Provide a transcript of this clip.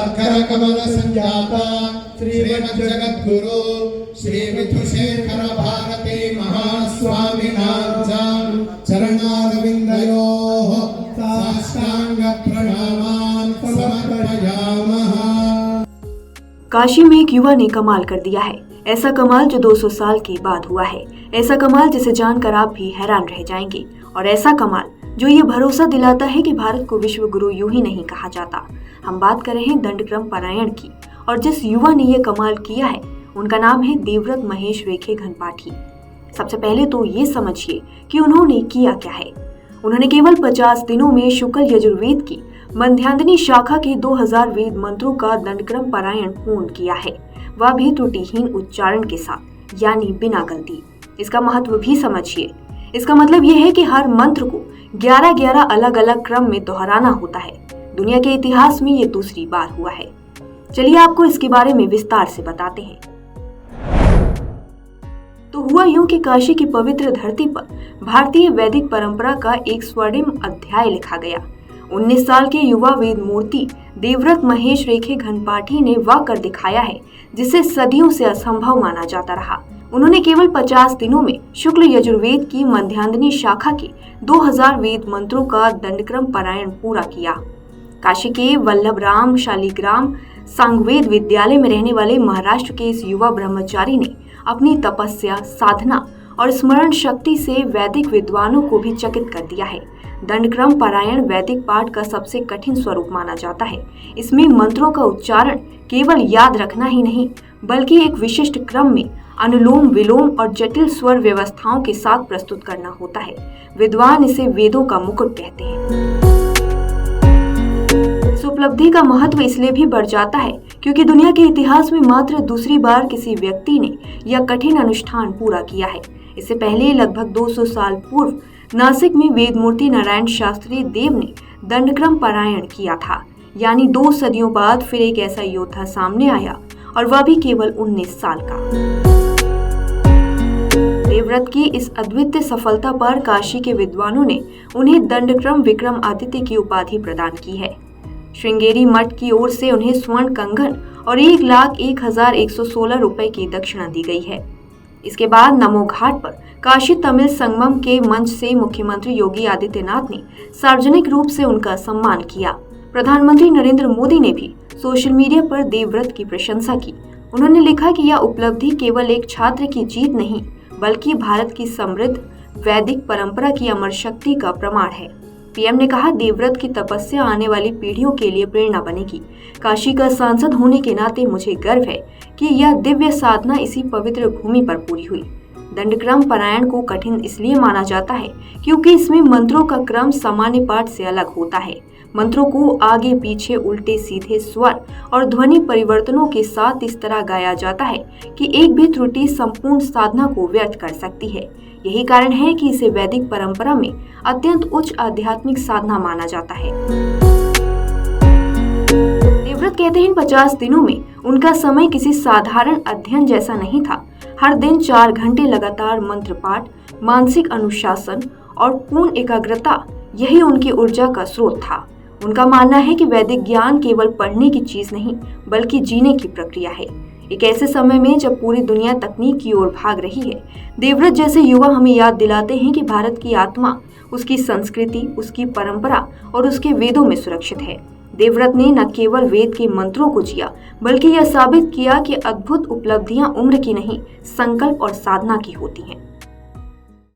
कर कमल संजाता श्रीमज्जगद्गुरु श्री विधुशेखर भारती महास्वामिनां चरणारविन्दयोः साष्टांग प्रणामान् समर्पयामः। काशी में एक युवा ने कमाल कर दिया है। ऐसा कमाल जो 200 साल के बाद हुआ है। ऐसा कमाल जिसे जानकर आप भी हैरान रह जाएंगे। और ऐसा कमाल जो ये भरोसा दिलाता है कि भारत को विश्व गुरु यूं ही नहीं कहा जाता। हम बात कर रहे हैं दंडक्रम पारायण की। और जिस युवा ने ये कमाल किया है उनका नाम है देवव्रत महेश रेखे घनपाठी। सबसे पहले तो ये समझिए कि उन्होंने किया क्या है। उन्होंने केवल 50 दिनों में शुक्ल यजुर्वेद की मध्यांजनी शाखा के 2000 वेद मंत्रों का दंडक्रम पारायण पूर्ण किया है, वह भी त्रुटिहीन उच्चारण के साथ, यानी बिना गलती। इसका महत्व भी समझिए। इसका मतलब यह है कि हर मंत्र को 11-11 अलग अलग क्रम में दोहराना होता है। दुनिया के इतिहास में ये दूसरी बार हुआ है। चलिए आपको इसके बारे में विस्तार से बताते हैं। तो हुआ यूं कि काशी की पवित्र धरती पर भारतीय वैदिक परंपरा का एक स्वर्णिम अध्याय लिखा गया। 19 साल के युवा वेद मूर्ति देवव्रत महेश रेखे घनपाठी ने वह कर दिखाया है जिसे सदियों से असंभव माना जाता रहा। उन्होंने केवल 50 दिनों में शुक्ल यजुर्वेद की मध्यांजनी शाखा के 2000 वेद मंत्रों का दंडक्रम पारायण पूरा किया। काशी के वल्लभराम शालिग्राम सांगवेद विद्यालय में रहने वाले महाराष्ट्र के इस युवा ब्रह्मचारी ने अपनी तपस्या, साधना और स्मरण शक्ति से वैदिक विद्वानों को भी चकित कर दिया है। दंडक्रम पारायण वैदिक पाठ का सबसे कठिन स्वरूप माना जाता है। इसमें मंत्रों का उच्चारण केवल याद रखना ही नहीं, बल्कि एक विशिष्ट क्रम में अनुलोम विलोम और जटिल स्वर व्यवस्थाओं के साथ प्रस्तुत करना होता है। विद्वान इसे वेदों का मुकुट कहते हैं। इस उपलब्धि का महत्व इसलिए भी बढ़ जाता है क्योंकि दुनिया के इतिहास में मात्र दूसरी बार किसी व्यक्ति ने यह कठिन अनुष्ठान पूरा किया है। इससे पहले लगभग 200 साल पूर्व नासिक में वेदमूर्ति नारायण शास्त्री देव ने दंडक्रम पारायण किया था। यानी 2 सदियों बाद फिर एक ऐसा योद्धा सामने आया, और वह भी केवल 19 साल का। देवव्रत की इस अद्वितीय सफलता पर काशी के विद्वानों ने उन्हें दंडक्रम विक्रम आदित्य की उपाधि प्रदान की है। श्रृंगेरी मठ की ओर से उन्हें स्वर्ण कंगन और 1,01,116 रुपए की दक्षिणा दी गई है। इसके बाद नमो घाट पर काशी तमिल संगमम के मंच से मुख्यमंत्री योगी आदित्यनाथ ने सार्वजनिक रूप से उनका सम्मान किया। प्रधानमंत्री नरेंद्र मोदी ने भी सोशल मीडिया पर देवव्रत की प्रशंसा की। उन्होंने लिखा कि यह उपलब्धि केवल एक छात्र की जीत नहीं, बल्कि भारत की समृद्ध वैदिक परंपरा की अमर शक्ति का प्रमाण है। पीएम ने कहा, देवव्रत की तपस्या आने वाली पीढ़ियों के लिए प्रेरणा बनेगी। काशी का सांसद होने के नाते मुझे गर्व है कि यह दिव्य साधना इसी पवित्र भूमि पर पूरी हुई। दंडक्रम पारायण को कठिन इसलिए माना जाता है क्योंकि इसमें मंत्रों का क्रम सामान्य पाठ से अलग होता है। मंत्रों को आगे पीछे उल्टे सीधे स्वर और ध्वनि परिवर्तनों के साथ इस तरह गाया जाता है कि एक भी त्रुटि संपूर्ण साधना को व्यर्थ कर सकती है। यही कारण है कि इसे वैदिक परंपरा में अत्यंत उच्च आध्यात्मिक साधना माना जाता है। देवव्रत कहते हैं 50 दिनों में उनका समय किसी साधारण अध्ययन जैसा नहीं था। हर दिन 4 घंटे लगातार मंत्र पाठ, मानसिक अनुशासन और पूर्ण एकाग्रता, यही उनकी ऊर्जा का स्रोत था। उनका मानना है कि वैदिक ज्ञान केवल पढ़ने की चीज नहीं, बल्कि जीने की प्रक्रिया है। एक ऐसे समय में जब पूरी दुनिया तकनीक की ओर भाग रही है, देवव्रत जैसे युवा हमें याद दिलाते हैं कि भारत की आत्मा, उसकी संस्कृति, उसकी परंपरा और उसके वेदों में सुरक्षित है। देवव्रत ने न केवल वेद के मंत्रों को जिया, बल्कि यह साबित किया कि अद्भुत उपलब्धियां उम्र की नहीं, संकल्प और साधना की होती हैं।